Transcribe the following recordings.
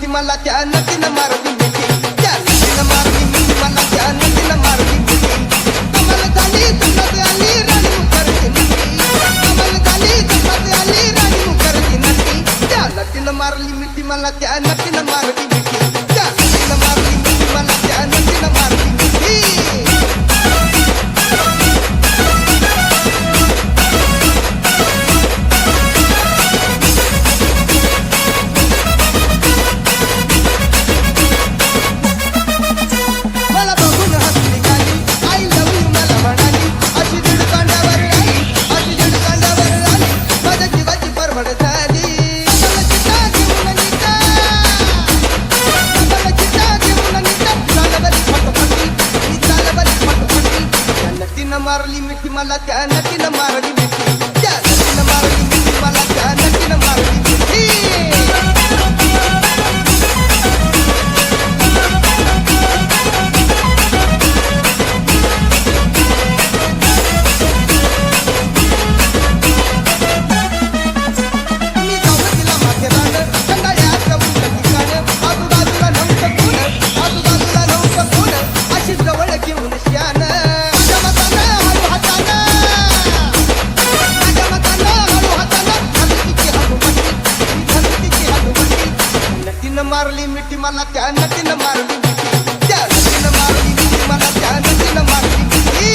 मला त्या नदीनं मारली मिठी, त्या नदीनं मारली मिठी मला त्या नदीनं मारली मिठी. कमाल झाली जन्नत आली राणी मुखर्जी नदी, कमाल झाली जन्नत आली राणी मुखर्जी नदी. त्या नदीनं मारली मिठी मला त्या नदीनं मारली मिठी, त्या नदीनं मारली मिठी मला त्या नदीनं मारली मिठी. मारली मिठी मला त्या नदीनं मारली मिठी, त्या नदीनं मारली मिठी मला त्या नदीनं मारली मिठी. मी जाऊन तिला मागे राहणं कंटाळ्यात उठलं ठिकाण, आजूबाजूला नव्हतं कोण, आजूबाजूला नव्हतं कोण, अशी जवळ घेऊन श्यान मारली मिठी मला त्या नदीनं मारली मिठी, त्या नदीनं मारली मिठी मला त्या नदीनं मारली मिठी.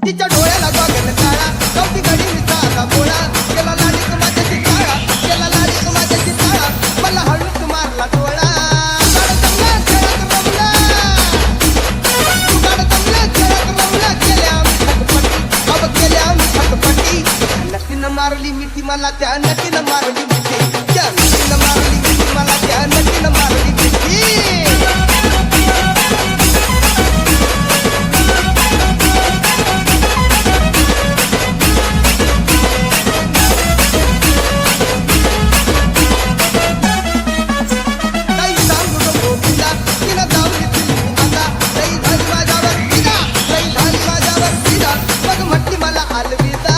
तिच्या डोळ्याला गगन काळा, चौथी घडी मिसाला बोळा, केला लाडीक माझ्याची काळा, केला लाडीक माझ्याची काळा, मला हळूच मारला डोळा. मारली मिठी मला त्या नदीनं मारली मिठी, त्या नदीनं मारली मिठी मला त्या नदीनं मारली मिठी. काही सांगू नको तिला, तिनं जाऊन दिली आता, लई झाली माझ्यावर फिदा, लई झाली माझ्यावर फिदा, मग म्हटली मला अलविदा.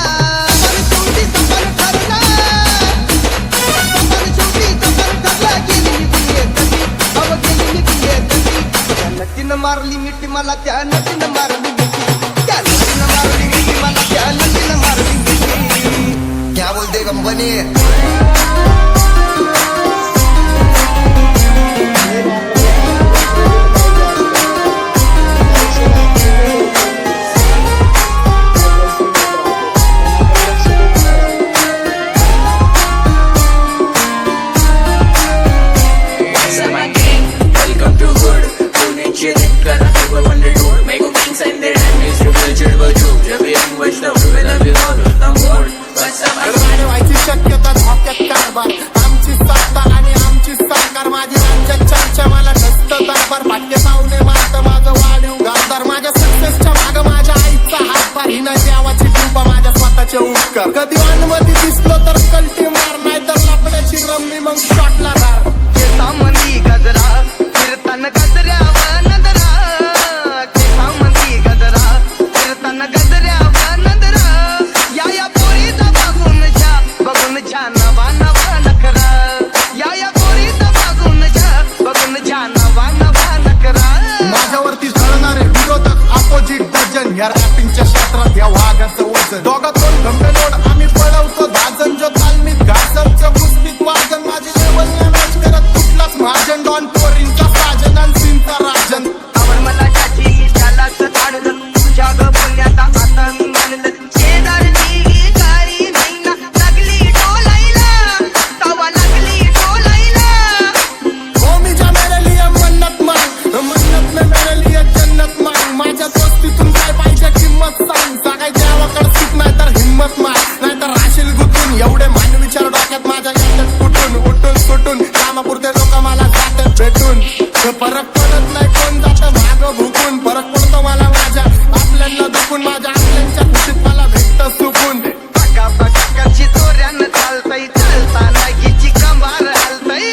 मारली मिठी मला त्या नदीनं मारली मिठी, त्या नदीनं मारली मिठी मला त्या नदीनं मारली मिठी. क्या बोलते कंपनी? शक्यता धोक्यात कारभार, आमची सत्ता आणि आमची सरकार, माझी राज्यात चर्चा मला नसतं दरबार. पाटके पाहुणे मारत माझं वाढीव गारदार, माझ्या सक्सेसच्या माग माझ्या आईचा हातभार, ही नाही देवाची कृपा माझ्या स्वतःचे उपकार. कधी अनमती दिसलो तर कल्टी मार, नाही तर लपड्याची रम्मी मग शॉटला धार. केसामंदी गजरा फिरताना गजऱ्यावर नजरा, केसामंदी गजरा फिरताना गजऱ्यावर नजरा. या पोरीचा बघून छा नवा नवा नखरा, या पोरीचा बघून छा नवा नवा नखरा. माझ्यावरती झळणारे विरोधक अपोजिट डझन, या रॅपिंगच्या क्षेत्रात या वाघाचं वजन. दोघात दोन गंभीर लोड आम्ही पळवतो दाजन, जो तालमीत घासरचं पुस्तीत वाजन. माझी लेवल नाही मॅच करत कुठलाच महाजन, डॉन पोरींचा साजन आणि सीनचा राजन. आवड मला त्याची त्यालाच काढलं, तुझ्या ग पुण्याचा आता मी मानलं. शेजारची गाडी नाही ना लागली टोलायला, तवा लागली टोलायला. हो मी ज्या मेरे लिए मन्नत मांग, मन्नत में मेरे लिए जन्नत मांग. माझ्या दोस्तीतून काय पाहिजे किंमत सांग, सांगाय देवाकडे सीख नाही तर हिंमत माग, नाही तर राशील गुतून. एवढे मान विचार डोक्यात माझ्या येतात कुठून, उठून सुटून कामापुरते लोक मला जातात भेटून. फरक पडत नाही कोण जातं मागं भुकून, फरक पडतो मला माझ्या आपल्यांना दुखून, माझ्या आपल्यांच्या खुशीत मला भेटतं सुकून. पका पकाची चोऱ्यानं चालतय, चालताना हिची कंबार हलतय.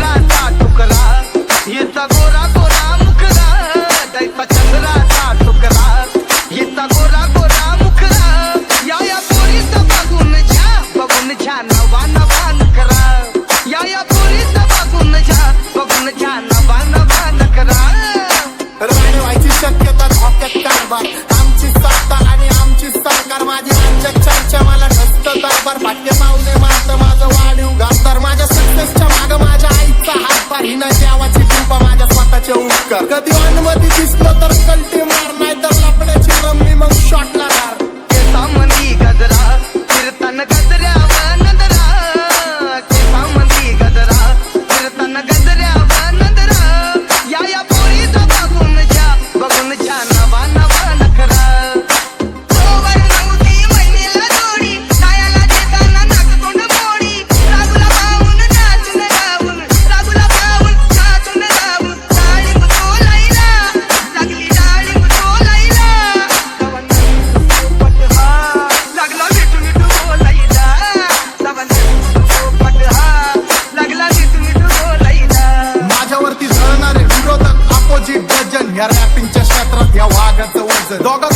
चंद्राचा तुकडा हिचा गोरा गोरा मुखडा दैसा चंद्राचा तुकडा हिचा गोरा गोरा मुखडा या पोरीचा बघून छा नवा नवा नखरा या पोरीचा बघून छा नवा नवा नखरा राणी व्हायची शक्यता धोक्यात कारभार आमची सत्ता आणि आमची सरकार माझी राज्यात चर्चा मला नसत दरबार भाग्य पावले मारत माझं वाढीव घातदार माझ्या सक्सेसच्या माग माझ्या आईचा हातभार हिना देवाची कृपा माझ्या स्वतःचे उपकार कधी अनुमती दिसलो तर कल्टी मार नाही तर लपड्याची रम्मी मग शॉट लागणार केसामंदी गजरा फिरतान गजऱ्यावर नंदरा केसामंदी गजरा फिरतान गजऱ्यावर नंदरा या पोरीचा बघून छा नवा नवा नखरा ओवर नव्हती महिनेला जोडी सायाला देताना नाक तोंड मोडी रागुला पाहून नाचून गाऊन रागुला पाहून नाचून गाऊन डाळिंब तोलायला लागली डाळिंब तोलायला लागला मिठू मिठू बोलायला लागला मिठू मिठू बोलायला माझ्यावरती झळणारे विरोधक अपोजिट डझन या रॅपिंगच्या क्षेत्रात या वाघाचं वजन दोघं